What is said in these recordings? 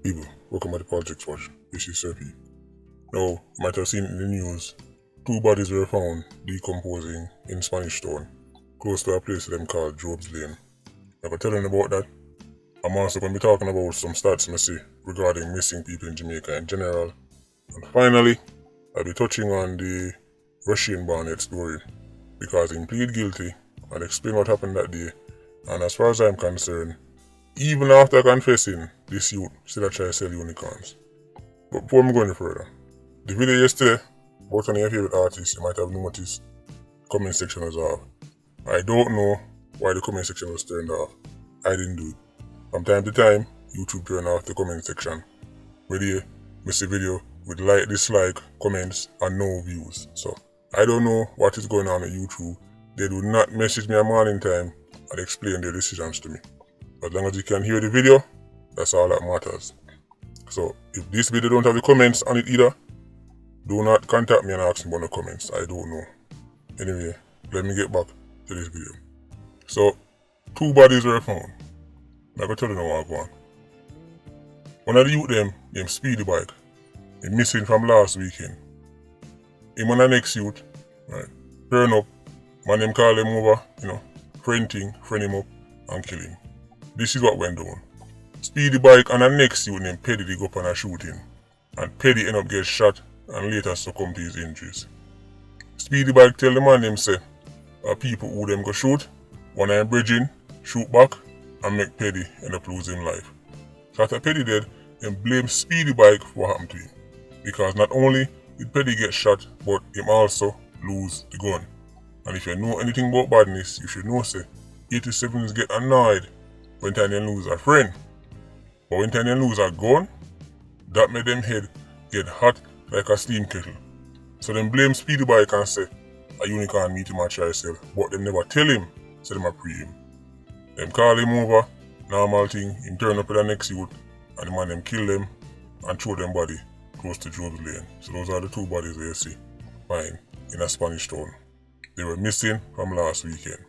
People, welcome to the Politricks Watch. This is Speedy. Now, you might have seen in the news, 2 bodies were found decomposing in Spanish Town, close to a place them called Job's Lane. If I tell you about that, I'm also going to be talking about some stats I see regarding missing people in Jamaica in general. And finally, I'll be touching on the Russian Barnett story, because he pleaded guilty and explain what happened that day. And as far as I'm concerned, even after confessing, this youth still try to sell unicorns. But before we go any further, the video yesterday about one of your favorite artists, you might have noticed the comment section was off. I don't know why the comment section was turned off. I didn't do it. From time to time, YouTube turn off the comment section. Whether you miss a video with like, dislike, comments, and no views. So I don't know what is going on with YouTube. They do not message me at morning time and explain their decisions to me. As long as you can hear the video, that's all that matters. So if this video don't have the comments on it either, do not contact me and ask me about the comments. I don't know. Anyway, let me get back to this video. So 2 bodies were found. I'm going to tell you now what going. One of the youth them named Speedy bike. He missing from last weekend. Him and the next youth, right, turn up, man them call him over, friend him up and kill him. This is what went down. Speedy bike and the next youth named Peddy they go up on a shooting. And Peddy end up get shot and later succumb to his injuries. Speedy bike tell the man them say, people who them go shoot, one of them bridging, shoot back, and make Peddy end up losing life. So after Peddy dead, them blame Speedy bike for what happened to him. Because not only did Peddy get shot, but him also lose the gun. And if you know anything about badness, you should know say 87s get annoyed when time they lose a friend. But when time they lose a gun, that made them head get hot like a steam kettle. So them blame Speedy bike and say a unicorn meet him and try sell, but them never tell him, say them a pre him. Them call him over, normal thing, him turn up with the next youth, and the man them kill them and throw them body close to Job's Lane. So those are the 2 bodies that you see lying in a Spanish town. They were missing from last weekend.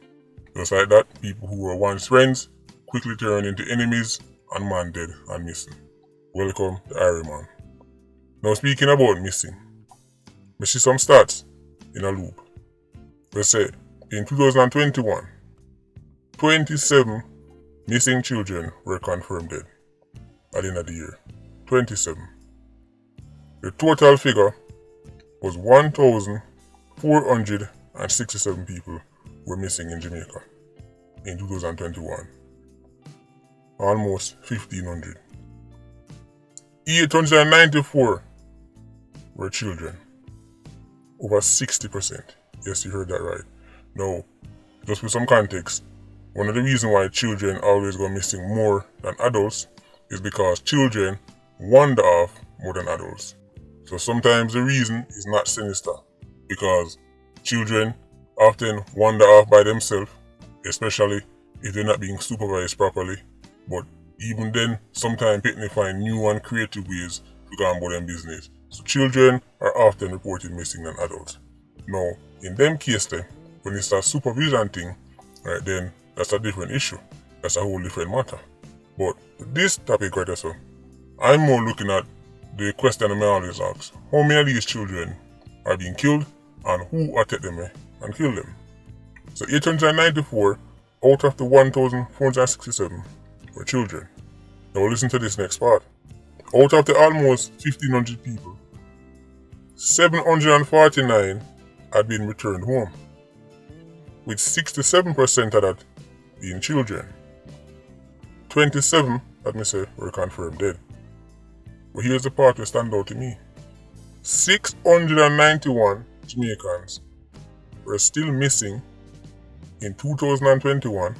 Just like that, people who were once friends quickly turn into enemies and man dead and missing. Welcome to Iron Man. Now speaking about missing, we see some stats in a loop. We say in 2021, 27 missing children were confirmed dead at the end of the year. 27. The total figure was 1,467 people were missing in Jamaica in 2021. Almost 1,500. 894 were children. Over 60%. Yes, you heard that right. Now, just with some context, one of the reasons why children always go missing more than adults is because children wander off more than adults. So sometimes the reason is not sinister, because children often wander off by themselves, especially if they're not being supervised properly. But even then, sometimes people find new and creative ways to go about their business. So children are often reported missing than adults. Now, in them cases, when it's a supervision thing, right, then that's a different issue. That's a whole different matter. But this topic right so, I'm more looking at the question I always ask. How many of these children are being killed and who attacked them and killed them? So 894 out of the 1,467 were children. Now listen to this next part. Out of the almost 1,500 people, 749 had been returned home, with 67% of that being children. 27, let me say, were confirmed dead. But here's the part that stands out to me. 691 Jamaicans were still missing in 2021,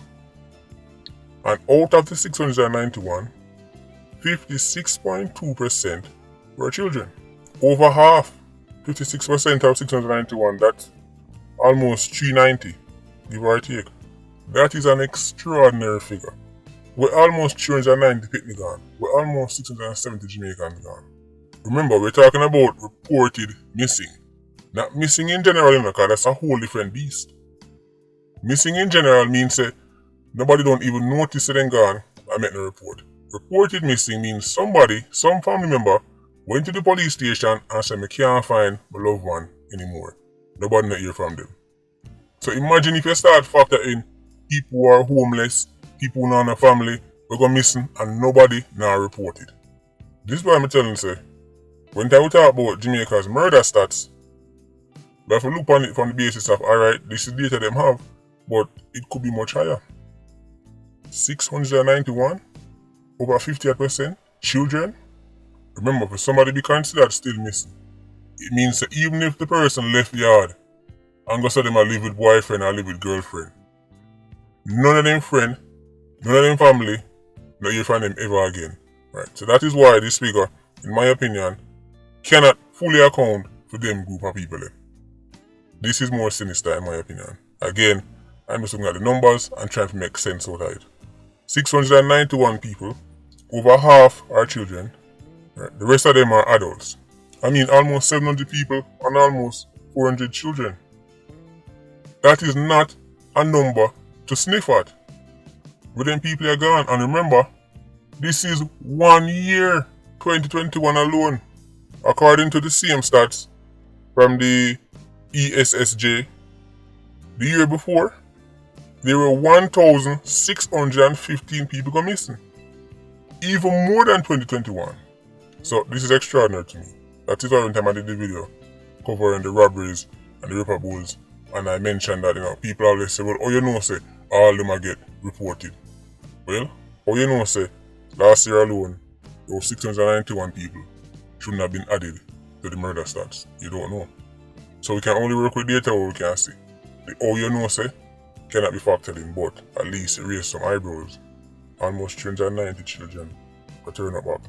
and out of the 691, 56.2% were children. Over half, 56% of 691, that's almost 390, give or take. That is an extraordinary figure. We're almost 390 people gone. We're almost 670 Jamaicans gone. Remember, we're talking about reported missing. Not missing in general, because that's a whole different beast. Missing in general means nobody don't even notice that they're gone and make the report. Reported missing means somebody, some family member, went to the police station and said, "I can't find my loved one anymore." Nobody not hear from them. So imagine if you start factoring people who are homeless, people who not have a family, we go missing and nobody now reported. This is why I'm telling you, say, when we talk about Jamaica's murder stats, we have to look on it from the basis of, alright, this is data them have, but it could be much higher. 691, over 50%, children. Remember, for somebody to be considered still missing, it means that even if the person left the yard and go say them a live with boyfriend or live with girlfriend, none of them friend, none of them family, not hear from them ever again. Right? So that is why this figure, in my opinion, cannot fully account for them group of people. This is more sinister in my opinion. Again, I'm just looking at the numbers and trying to make sense out of it. 691 people, over half are children. Right? The rest of them are adults. I mean almost 700 people and almost 400 children. That is not a number to sniff at. But then people are gone. And remember, this is 1 year, 2021 alone. According to the same stats from the ESSJ, the year before, there were 1,615 people go missing. Even more than 2021. So this is extraordinary to me. That is why when I did the video covering the robberies and the Ripper Bulls, and I mentioned that, people always say, well, say, all of them are get reported. Well, say, last year alone, there were 691 people shouldn't have been added to the murder stats. You don't know. So we can only work with data where we can see. The say cannot be factored in, but at least it raised some eyebrows. Almost 390 children got turned up back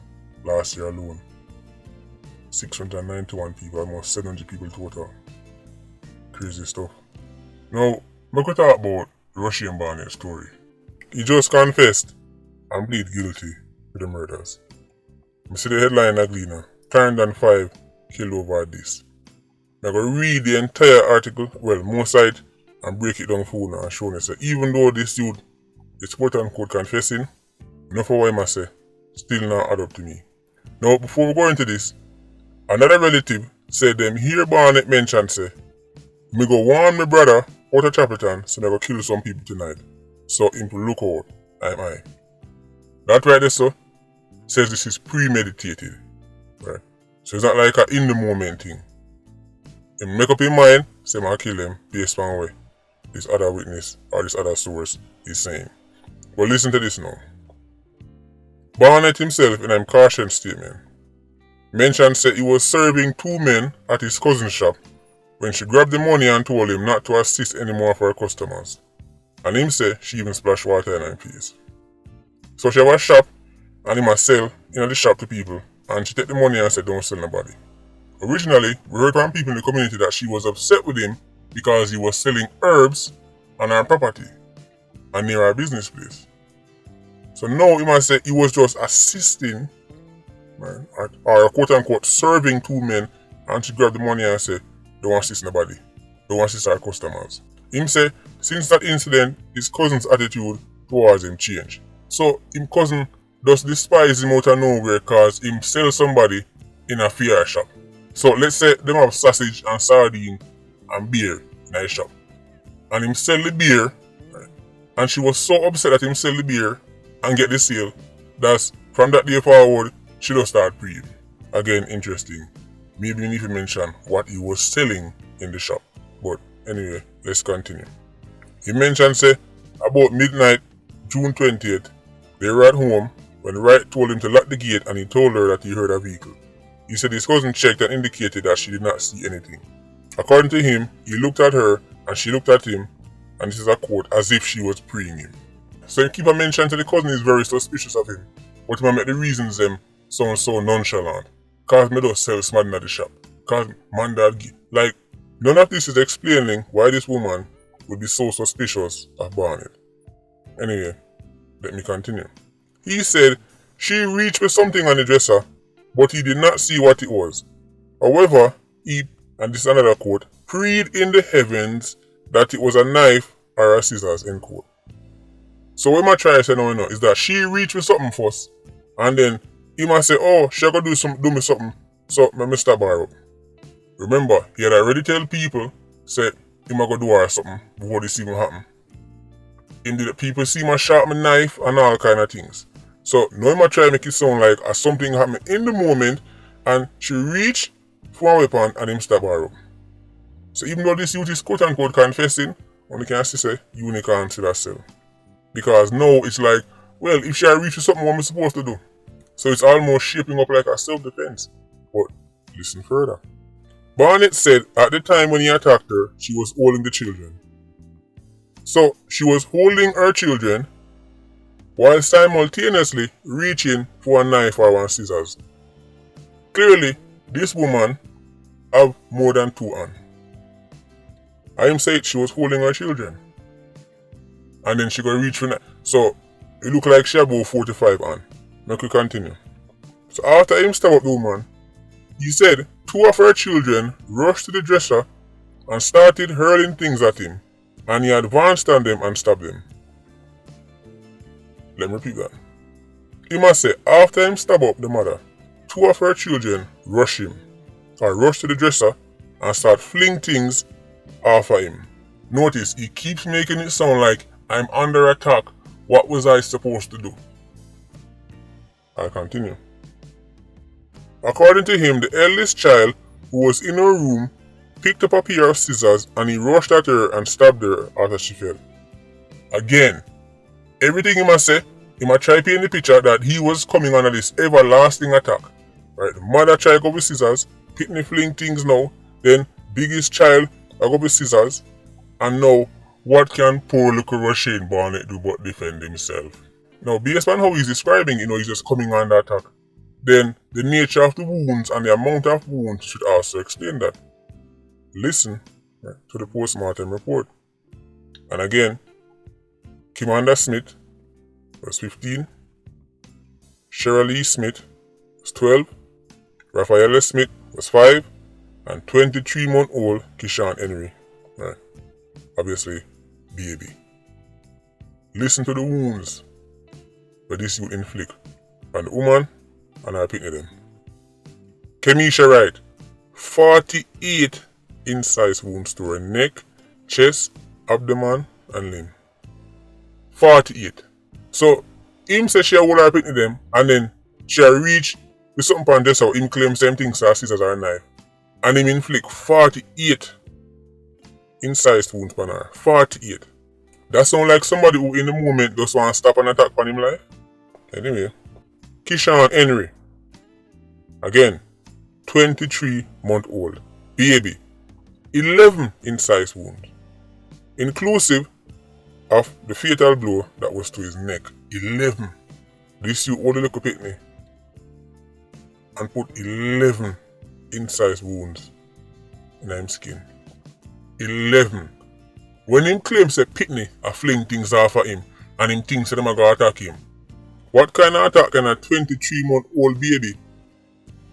last year alone. 691 people, almost 700 people total. Crazy stuff. Now, we could talk about the Russian Barnett story. He just confessed and plead guilty to the murders. I see the headline ugly now. 305 killed over this. I'm going to read the entire article, well, most side, and break it down for you and show you. So even though this dude is quote unquote confessing, enough of what I say, still not add up to me. Now, before we go into this, another relative said them hear Barnett mention say, me go warn my brother out of Chapelton, so I go kill some people tonight. So him to look out, I. That right there, so, says this is premeditated. Right? So it's not like a in the moment thing. He make up in mind, say I'll kill him based on way this other witness or this other source is saying. But listen to this now. Barnett himself in a caution statement mentioned said he was serving 2 men at his cousin's shop when she grabbed the money and told him not to assist anymore for her customers. And him say she even splashed water in her face. So she have a shop and him a sell in the shop to people, and she take the money and said don't sell nobody. Originally, we heard from people in the community that she was upset with him because he was selling herbs on her property and near her business place. So now he must say he was just assisting, man, or quote unquote serving 2 men, and she grabbed the money and said, don't assist nobody, don't assist our customers. Him say, since that incident, his cousin's attitude towards him changed. So him cousin just despise him out of nowhere because him sell somebody in a fair shop. So let's say them have sausage and sardine and beer in a shop. And him sell the beer, right? And she was so upset that him sell the beer and get the sale that from that day forward, she just start praying. Again, interesting. Maybe we need to mention what he was selling in the shop. But anyway, let's continue. He mentioned say about midnight, June 20th, they were at home when Wright told him to lock the gate and he told her that he heard a vehicle. He said his cousin checked and indicated that she did not see anything. According to him, he looked at her and she looked at him, and this is a quote, as if she was praying him. So he keep on mentioning to the cousin is very suspicious of him, but he might make the reasons them sound so nonchalant. Cause me don't sell smart at the shop. Cause man that like none of this is explaining why this woman would be so suspicious of Barnett. Anyway, let me continue. He said she reached for something on the dresser, but he did not see what it was. However, he, and this is another quote, prayed in the heavens that it was a knife or a scissors, end quote. So what I'm trying to say now is that she reached for something first, And then he must say, oh, she gonna do me something. So let me stab her up. Remember, he had already tell people, said he might go do her something before this even happen. Indeed, people see my sharp my knife and all kind of things. So now he might try to make it sound like something happened in the moment and she reached for a weapon and him stab her up. So even though this youth is quote unquote confessing, only can still say you can't see that cell. Because now it's like, well, if she had reached for something, what am I supposed to do? So it's almost shaping up like a self-defense. But listen further. Barnett said at the time when he attacked her, she was holding the children. So she was holding her children while simultaneously reaching for a knife or one scissors. Clearly, this woman have more than two hands. I am saying she was holding her children. And then she got reach for knife. So it looked like she had about 45 hands. Now we continue. So after him stab up the woman, he said two of her children rushed to the dresser and started hurling things at him, and he advanced on them and stabbed them. Let me repeat that. He must say after him stab up the mother, two of her children rushed to the dresser and start fling things off of him. Notice he keeps making it sound like I'm under attack. What was I supposed to do? I'll continue. According to him, the eldest child, who was in her room, picked up a pair of scissors and he rushed at her and stabbed her after she fell. Again, everything he must say, he must try to paint the picture that he was coming under this everlasting attack. Right? The mother tried to go with scissors, Pitney fling things now, then biggest child I go with scissors, and now what can poor little Rashane Barnett do but defend himself? Now, based on how he's describing, he's just coming under attack. Then the nature of the wounds and the amount of wounds should also explain that. Listen to the postmortem report. And again, Kimanda Smith was 15, Cheryl Lee Smith was 12, Rafaela Smith was 5, and 23-month-old Kishan Henry. Right. Obviously, baby. Listen to the wounds that this youth inflict on the woman and I picnic them. Kemisha Wright, 48 incised wounds to her neck, chest, abdomen, and limb. 48. So, him say she hold her picnic them, and then she reach with something on this, how him claim same things as scissors or a knife. And him inflict 48 incised wounds on her. 48. That sound like somebody who in the moment just want to stop an attack on him life. Anyway, Kishan Henry. Again, 23-month-old. Baby. 11 incised wounds. Inclusive of the fatal blow that was to his neck. 11. This you hold the little picnic and put 11 incised wounds in his skin. 11. When him claims a pitney a fling things off of him and him thinks that them are going to attack him, what kind of attack can a 23-month-old baby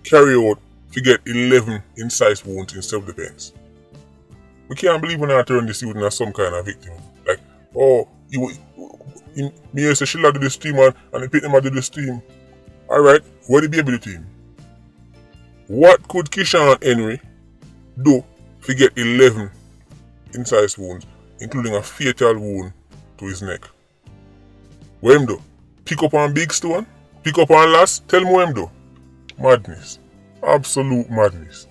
carry out to get 11 incised wounds in self-defense? We can't believe when I turn this youth into some kind of victim. Like, oh, me say she'll do this to him and the pitney might do this to him. Alright, what the baby do to him? What could Kishan Henry do to get 11 incised wounds, including a fatal wound to his neck? What him do? Pick up on big stone? Pick up on last? Tell me what him do? Madness. Absolute madness.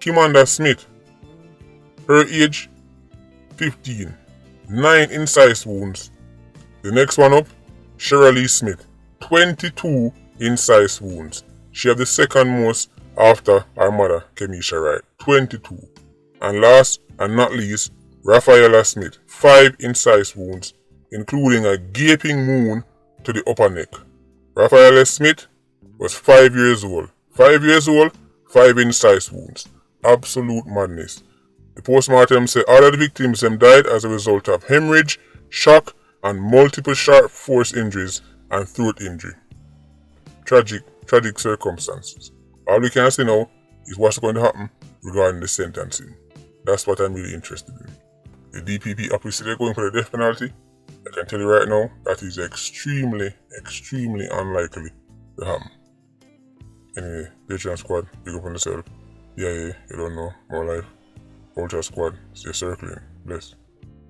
Kimanda Smith. Her age, 15. 9 incised wounds. The next one up, Cheryl Lee Smith. 22 incised wounds. She had the second most after her mother, Kemisha Wright. 22. And last and not least, Rafaela Smith. 5 incised wounds, including a gaping wound to the upper neck. Rafaela Smith was 5 years old. 5 years old, 5 incised wounds. Absolute madness. The postmortem said all of the victims died as a result of hemorrhage, shock, and multiple sharp force injuries and throat injury. Tragic circumstances. All we can say now is what's going to happen regarding the sentencing. That's what I'm really interested in. The DPP obviously they're going for the death penalty. I can tell you right now, that is extremely unlikely that happened. Anyway, Patreon squad, big up on yourself. Yeah, you don't know, more life. Ultra squad, stay circling. Bless.